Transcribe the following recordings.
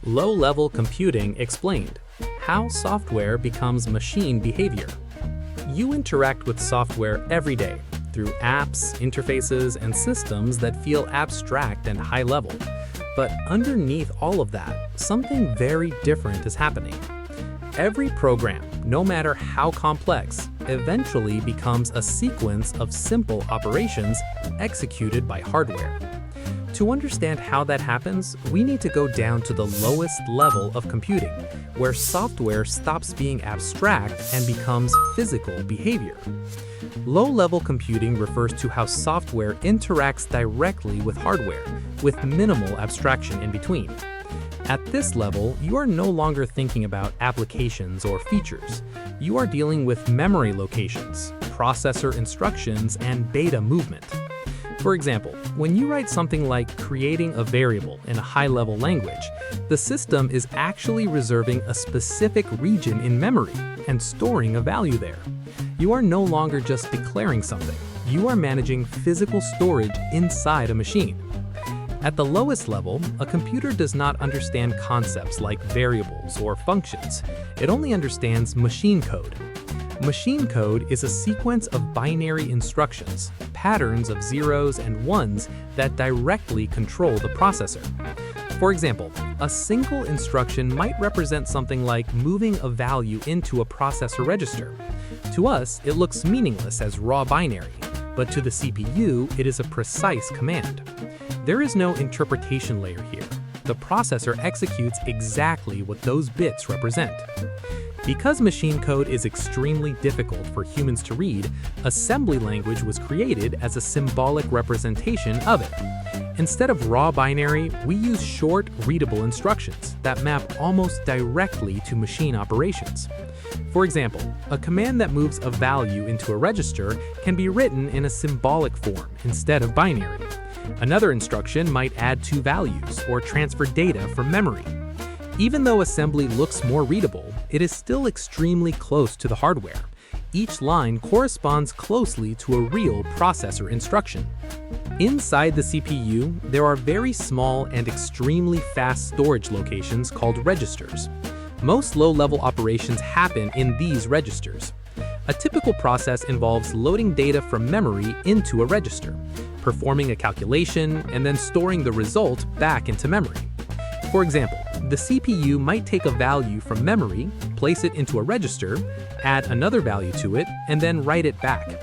Low-level computing explained. How software becomes machine behavior. You interact with software every day through apps, interfaces, and systems that feel abstract and high-level. But underneath all of that, something very different is happening. Every program, no matter how complex, eventually becomes a sequence of simple operations executed by hardware. To understand how that happens, we need to go down to the lowest level of computing, where software stops being abstract and becomes physical behavior. Low-level computing refers to how software interacts directly with hardware, with minimal abstraction in between. At this level, you are no longer thinking about applications or features. You are dealing with memory locations, processor instructions, and data movement. For example, when you write something like creating a variable in a high-level language, the system is actually reserving a specific region in memory and storing a value there. You are no longer just declaring something. You are managing physical storage inside a machine. At the lowest level, a computer does not understand concepts like variables or functions. It only understands machine code. Machine code is a sequence of binary instructions, patterns of zeros and ones that directly control the processor. For example, a single instruction might represent something like moving a value into a processor register. To us, it looks meaningless as raw binary, but to the CPU, it is a precise command. There is no interpretation layer here. The processor executes exactly what those bits represent. Because machine code is extremely difficult for humans to read, assembly language was created as a symbolic representation of it. Instead of raw binary, we use short, readable instructions that map almost directly to machine operations. For example, a command that moves a value into a register can be written in a symbolic form instead of binary. Another instruction might add two values or transfer data from memory. Even though assembly looks more readable, it is still extremely close to the hardware. Each line corresponds closely to a real processor instruction. Inside the CPU, there are very small and extremely fast storage locations called registers. Most low-level operations happen in these registers. A typical process involves loading data from memory into a register, performing a calculation, and then storing the result back into memory. For example, the CPU might take a value from memory, place it into a register, add another value to it, and then write it back.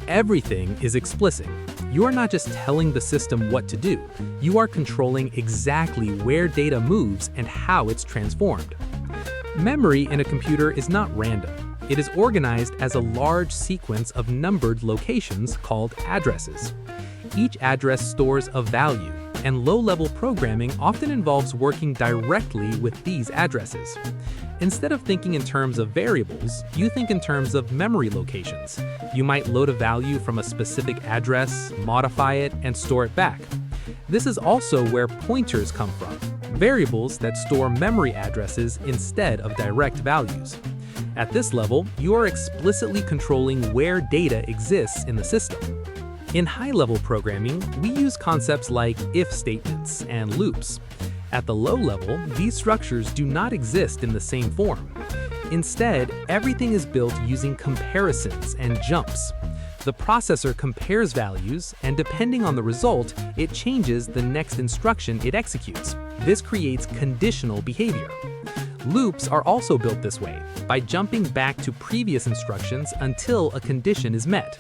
Everything is explicit. You are not just telling the system what to do, you are controlling exactly where data moves and how it's transformed. Memory in a computer is not random. It is organized as a large sequence of numbered locations called addresses. Each address stores a value, and low-level programming often involves working directly with these addresses. Instead of thinking in terms of variables, you think in terms of memory locations. You might load a value from a specific address, modify it, and store it back. This is also where pointers come from, variables that store memory addresses instead of direct values. At this level, you are explicitly controlling where data exists in the system. In high-level programming, we use concepts like if statements and loops. At the low level, these structures do not exist in the same form. Instead, everything is built using comparisons and jumps. The processor compares values, and depending on the result, it changes the next instruction it executes. This creates conditional behavior. Loops are also built this way, by jumping back to previous instructions until a condition is met.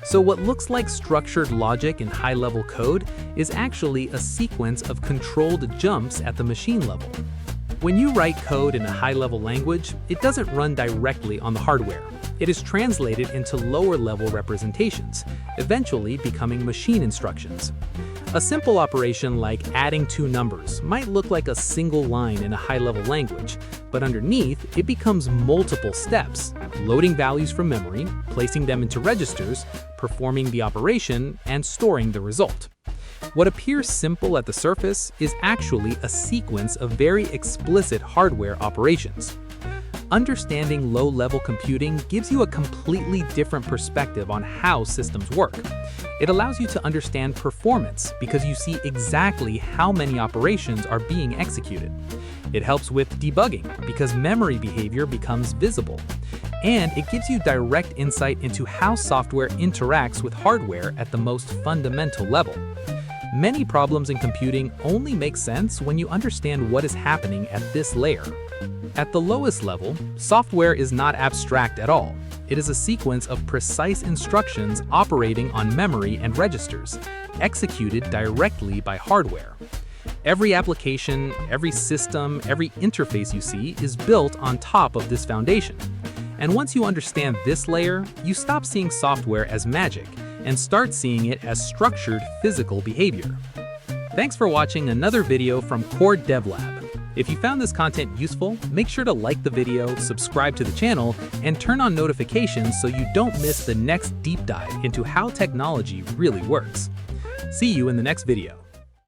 So what looks like structured logic in high-level code is actually a sequence of controlled jumps at the machine level. When you write code in a high-level language, it doesn't run directly on the hardware. It is translated into lower-level representations, eventually becoming machine instructions. A simple operation like adding two numbers might look like a single line in a high-level language, but underneath, it becomes multiple steps, loading values from memory, placing them into registers, performing the operation, and storing the result. What appears simple at the surface is actually a sequence of very explicit hardware operations. Understanding low-level computing gives you a completely different perspective on how systems work. It allows you to understand performance because you see exactly how many operations are being executed. It helps with debugging because memory behavior becomes visible. And it gives you direct insight into how software interacts with hardware at the most fundamental level. Many problems in computing only make sense when you understand what is happening at this layer. At the lowest level, software is not abstract at all. It is a sequence of precise instructions operating on memory and registers, executed directly by hardware. Every application, every system, every interface you see is built on top of this foundation. And once you understand this layer, you stop seeing software as magic and start seeing it as structured physical behavior. Thanks for watching another video from Core Dev Lab. If you found this content useful, make sure to like the video, subscribe to the channel, and turn on notifications so you don't miss the next deep dive into how technology really works. See you in the next video.